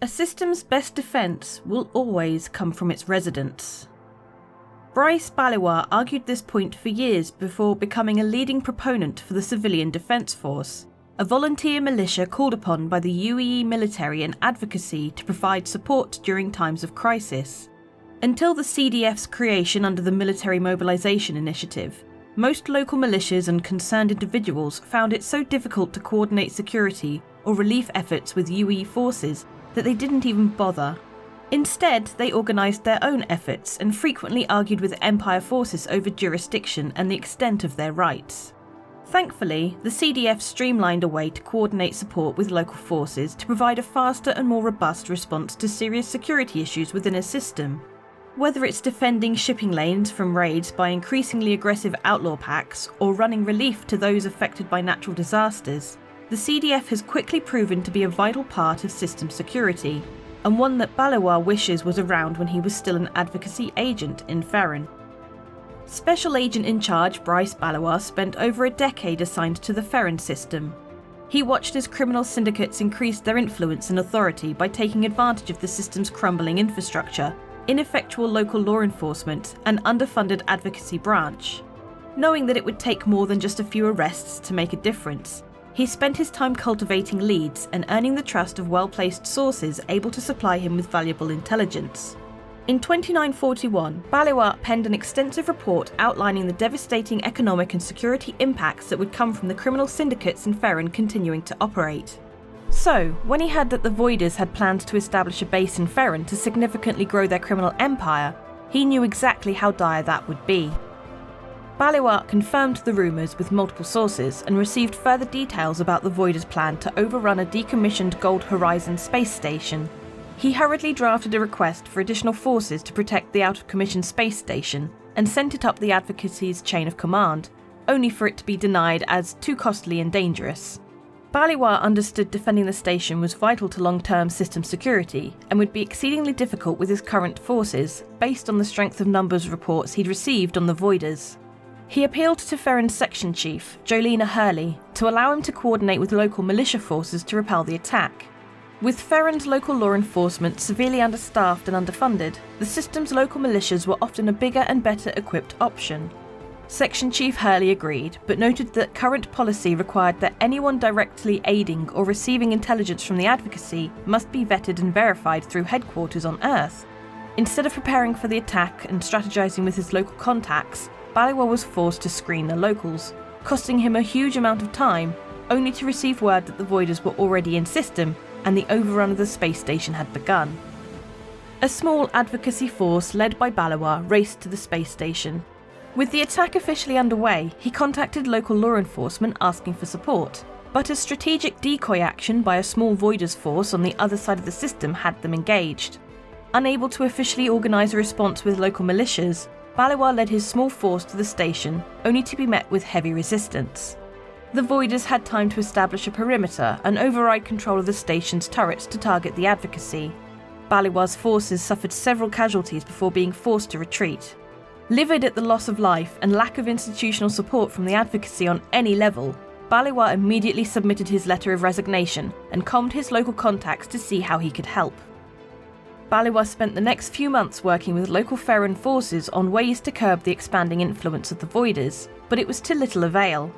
A system's best defense will always come from its residents. Bryce Baliwar argued this point for years before becoming a leading proponent for the Civilian Defence Force, a volunteer militia called upon by the UAE military and advocacy to provide support during times of crisis. Until the CDF's creation under the Military Mobilisation Initiative, most local militias and concerned individuals found it so difficult to coordinate security or relief efforts with UAE forces that they didn't even bother. Instead, they organised their own efforts and frequently argued with Empire forces over jurisdiction and the extent of their rights. Thankfully, the CDF streamlined a way to coordinate support with local forces to provide a faster and more robust response to serious security issues within a system. Whether it's defending shipping lanes from raids by increasingly aggressive outlaw packs or running relief to those affected by natural disasters, the CDF has quickly proven to be a vital part of system security, and one that Baliwar wishes was around when he was still an advocacy agent in Ferren. Special Agent in Charge Bryce Baliwar spent over a decade assigned to the Ferren system. He watched as criminal syndicates increased their influence and authority by taking advantage of the system's crumbling infrastructure, ineffectual local law enforcement, and underfunded advocacy branch. Knowing that it would take more than just a few arrests to make a difference, he spent his time cultivating leads and earning the trust of well-placed sources able to supply him with valuable intelligence. In 2941, Baliwar penned an extensive report outlining the devastating economic and security impacts that would come from the criminal syndicates in Ferren continuing to operate. So, when he heard that the Voiders had plans to establish a base in Ferren to significantly grow their criminal empire, he knew exactly how dire that would be. Baliwar confirmed the rumours with multiple sources and received further details about the Voiders' plan to overrun a decommissioned Gold Horizon space station. He hurriedly drafted a request for additional forces to protect the out-of-commission space station and sent it up the advocacy's chain of command, only for it to be denied as too costly and dangerous. Baliwar understood defending the station was vital to long-term system security and would be exceedingly difficult with his current forces, based on the strength of numbers reports he'd received on the Voiders. He appealed to Ferren's section chief, Jolena Hurley, to allow him to coordinate with local militia forces to repel the attack. With Ferren's local law enforcement severely understaffed and underfunded, the system's local militias were often a bigger and better equipped option. Section Chief Hurley agreed, but noted that current policy required that anyone directly aiding or receiving intelligence from the advocacy must be vetted and verified through headquarters on Earth. Instead of preparing for the attack and strategizing with his local contacts, Baliwar was forced to screen the locals, costing him a huge amount of time, only to receive word that the Voiders were already in system and the overrun of the space station had begun. A small advocacy force led by Baliwar raced to the space station. With the attack officially underway, he contacted local law enforcement asking for support, but a strategic decoy action by a small Voiders force on the other side of the system had them engaged. Unable to officially organise a response with local militias, Baliwar led his small force to the station, only to be met with heavy resistance. The Voiders had time to establish a perimeter and override control of the station's turrets to target the advocacy. Baliwar's forces suffered several casualties before being forced to retreat. Livid at the loss of life and lack of institutional support from the advocacy on any level, Baliwar immediately submitted his letter of resignation and combed his local contacts to see how he could help. Baliwar spent the next few months working with local Ferren forces on ways to curb the expanding influence of the Voiders, but it was to little avail.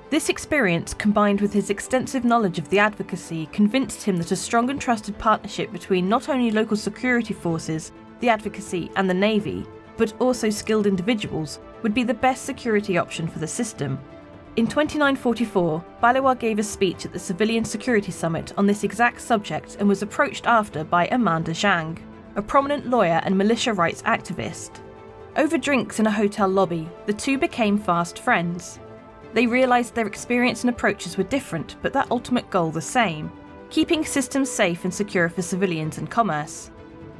This experience, combined with his extensive knowledge of the advocacy, convinced him that a strong and trusted partnership between not only local security forces, the advocacy and the Navy, but also skilled individuals, would be the best security option for the system. In 2944, Baliwar gave a speech at the Civilian Security Summit on this exact subject and was approached after by Amanda Zhang, a prominent lawyer and militia rights activist. Over drinks in a hotel lobby, the two became fast friends. They realised their experience and approaches were different, but their ultimate goal the same: keeping systems safe and secure for civilians and commerce.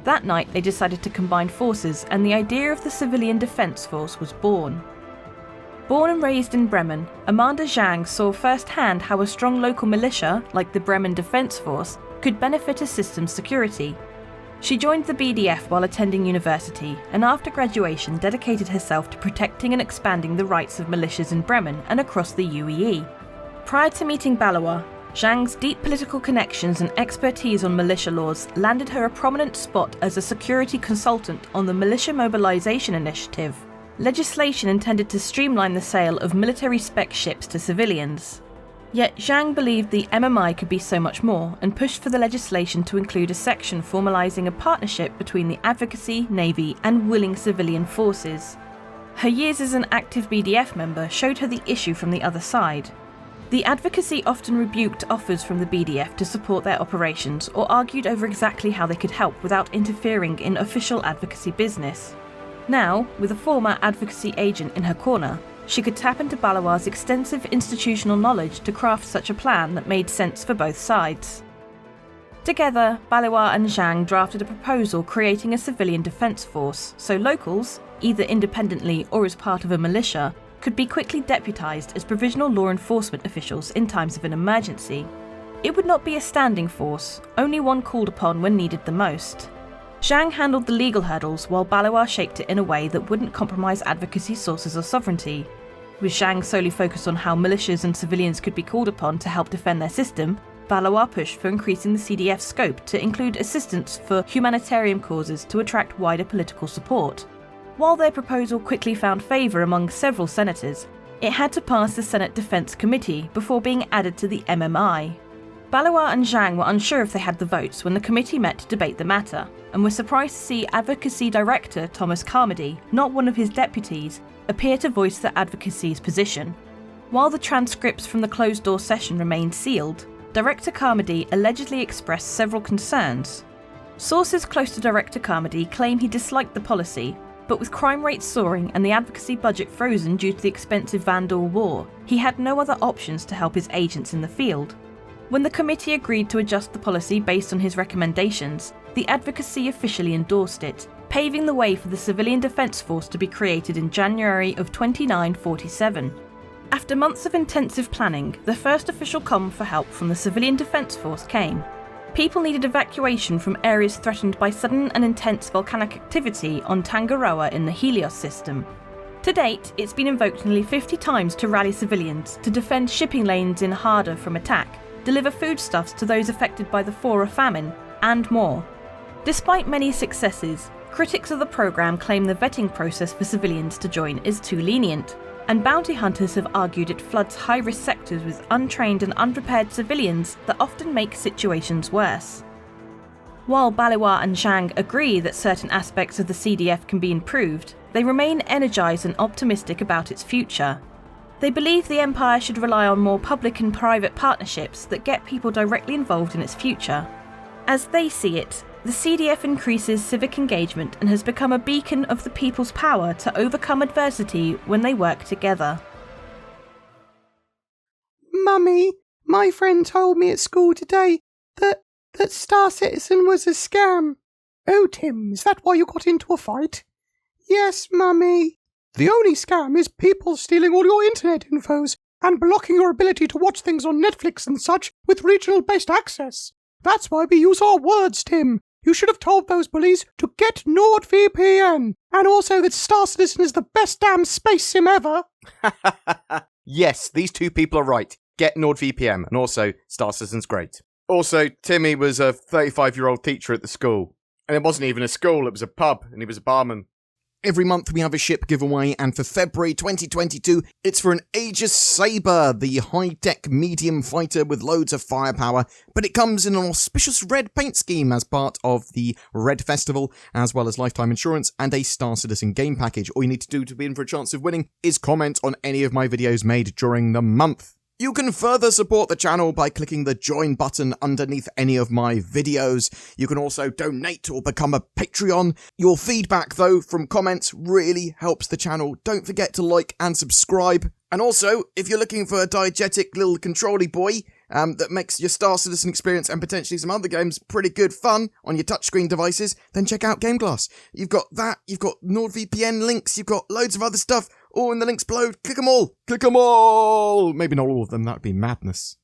That night they decided to combine forces, and the idea of the Civilian Defence Force was born. Born and raised in Bremen, Amanda Zhang saw firsthand how a strong local militia, like the Bremen Defence Force, could benefit a system's security. She joined the BDF while attending university, and after graduation dedicated herself to protecting and expanding the rights of militias in Bremen and across the UAE. Prior to meeting Baliwar, Zhang's deep political connections and expertise on militia laws landed her a prominent spot as a security consultant on the Militia Mobilization Initiative, legislation intended to streamline the sale of military-spec ships to civilians. Yet Zhang believed the MMI could be so much more and pushed for the legislation to include a section formalising a partnership between the advocacy, navy and willing civilian forces. Her years as an active BDF member showed her the issue from the other side. The advocacy often rebuked offers from the BDF to support their operations or argued over exactly how they could help without interfering in official advocacy business. Now, with a former advocacy agent in her corner, she could tap into Baliwar's extensive institutional knowledge to craft such a plan that made sense for both sides. Together, Baliwar and Zhang drafted a proposal creating a civilian defence force, so locals, either independently or as part of a militia, could be quickly deputised as provisional law enforcement officials in times of an emergency. It would not be a standing force, only one called upon when needed the most. Zhang handled the legal hurdles while Baliwar shaped it in a way that wouldn't compromise advocacy sources or sovereignty. With Zhang solely focused on how militias and civilians could be called upon to help defend their system, Baliwar pushed for increasing the CDF scope to include assistance for humanitarian causes to attract wider political support. While their proposal quickly found favour among several senators, it had to pass the Senate Defence Committee before being added to the MMI. Baliwar and Zhang were unsure if they had the votes when the committee met to debate the matter, and were surprised to see Advocacy Director Thomas Carmody, not one of his deputies, appear to voice the advocacy's position. While the transcripts from the closed-door session remained sealed, Director Carmody allegedly expressed several concerns. Sources close to Director Carmody claim he disliked the policy, but with crime rates soaring and the advocacy budget frozen due to the expensive Vandal War, he had no other options to help his agents in the field. When the committee agreed to adjust the policy based on his recommendations, the advocacy officially endorsed it, paving the way for the Civilian Defence Force to be created in January of 2947. After months of intensive planning, the first official call for help from the Civilian Defence Force came. People needed evacuation from areas threatened by sudden and intense volcanic activity on Tangaroa in the Helios system. To date, it's been invoked nearly 50 times to rally civilians, to defend shipping lanes in Harda from attack, deliver foodstuffs to those affected by the Fora famine, and more. Despite many successes, critics of the programme claim the vetting process for civilians to join is too lenient, and bounty hunters have argued it floods high-risk sectors with untrained and unprepared civilians that often make situations worse. While Baliwar and Zhang agree that certain aspects of the CDF can be improved, they remain energised and optimistic about its future. They believe the Empire should rely on more public and private partnerships that get people directly involved in its future. As they see it, the CDF increases civic engagement and has become a beacon of the people's power to overcome adversity when they work together. Mummy, my friend told me at school today that Star Citizen was a scam. Oh, Tim, is that why you got into a fight? Yes, Mummy. The only scam is people stealing all your internet infos and blocking your ability to watch things on Netflix and such with regional-based access. That's why we use our words, Tim. You should have told those bullies to get NordVPN, and also that Star Citizen is the best damn space sim ever. Yes, these two people are right. Get NordVPN, and also Star Citizen's great. Also, Timmy was a 35-year-old teacher at the school. And it wasn't even a school, it was a pub, and he was a barman. Every month we have a ship giveaway, and for February 2022, it's for an Aegis Sabre, the high-tech medium fighter with loads of firepower, but it comes in an auspicious red paint scheme as part of the Red Festival, as well as lifetime insurance and a Star Citizen game package. All you need to do to be in for a chance of winning is comment on any of my videos made during the month. You can further support the channel by clicking the join button underneath any of my videos. You can also donate or become a Patreon. Your feedback, though, from comments really helps the channel. Don't forget to like and subscribe. And also, if you're looking for a diegetic little control-y boy that makes your Star Citizen experience and potentially some other games pretty good fun on your touchscreen devices, then check out Game Glass. You've got that, you've got NordVPN links, you've got loads of other stuff, all in the links below. Click them all! Click them all! Maybe not all of them, that would be madness.